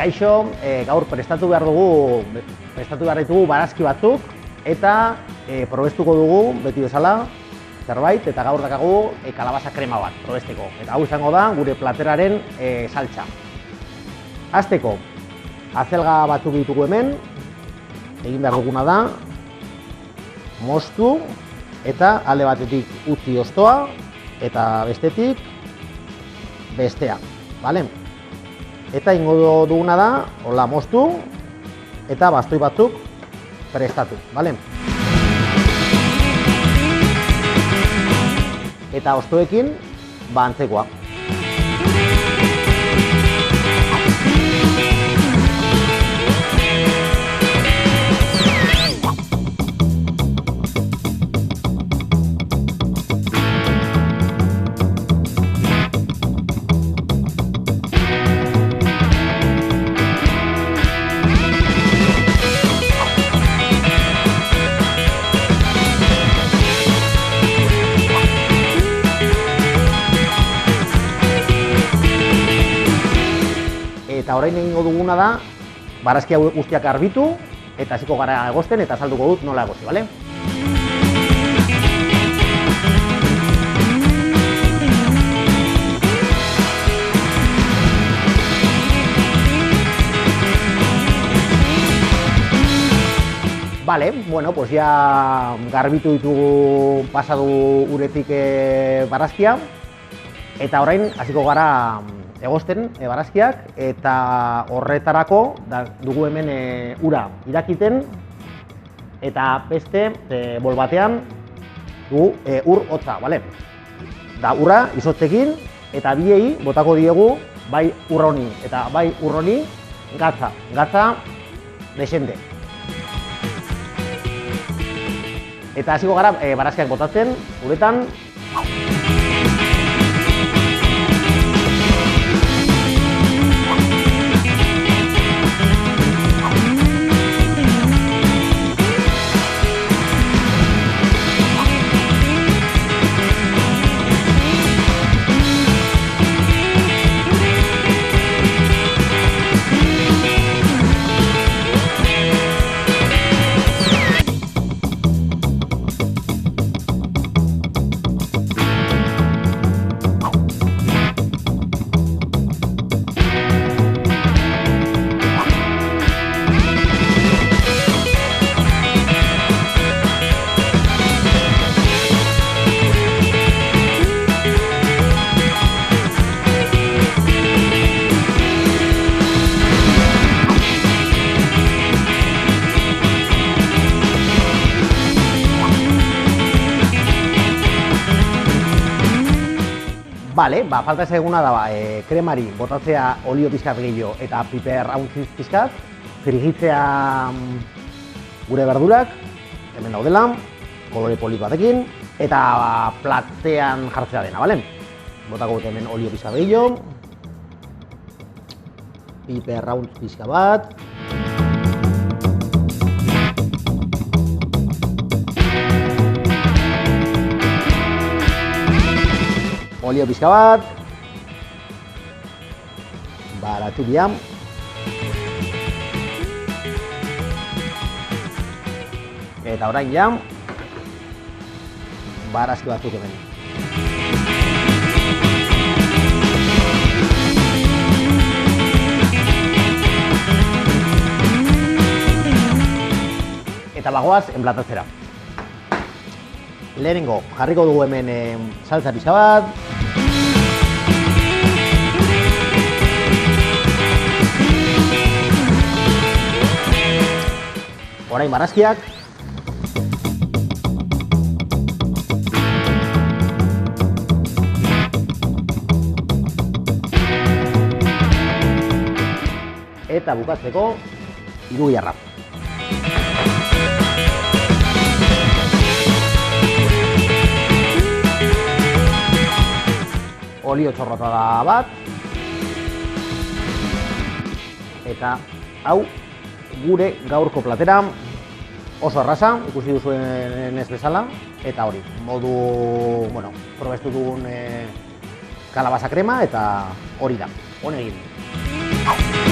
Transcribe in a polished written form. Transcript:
Kaixo, gaur prestatu behar ditugu barazki batzuk eta probestuko dugu, beti bezala, zerbait, eta gaur dakagu kalabaza krema bat probesteko. Eta hau izango da gure plateraren saltza. Hasteko, azelga batzuk ditugu hemen, egin behar duguna da, moztu eta alde batetik utzi hostoa eta bestetik bestea, bale? Eta ingo duguna da, hola moztu eta bastoi batzuk prestatu, bale? Eta hostoekin antzekoa. Eta orain egingo duguna da, barazki guztiak garbitu, eta hasiko gara egosten, eta azalduko dut nola egosi, bale? Bale, bueno, pues ya garbitu ditugu pasadu uretik barazkia, eta orain hasiko gara egosten barazkiak, eta horretarako dugu hemen ura irakiten, eta beste bol batean dugu ur hotza, bale? Da urra izotzekin, eta biei botako diegu bai urroni eta bai urroni gatza desente. Eta hasiko gara barazkiak botatzen uretan. Bale, falta zaiguna da kremari botatzea olio pizkat gehiago eta piper hauntziz pizkat, frigitzea gure berdurak, hemen daudela, kolore polit batekin, eta platean jartzea dena, bale? Botako dut hemen olio pizkat gehiago, piper hauntz pizka bat, olio pizka bat, baratu diam, eta orain ja, barazki batzuk hemen. Eta bagoaz, enplatatzera. Lehenengo, jarriko dugu hemen saltza pizka bat, orain barazkiak, eta bukatzeko iruiarra. Olio txorrotada bat, eta hau gure gaurko platera oso erraza, ikusi duzuen ez bezala, eta hori, modu, bueno, probestu dugun kalabaza krema, eta hori da, hone egin.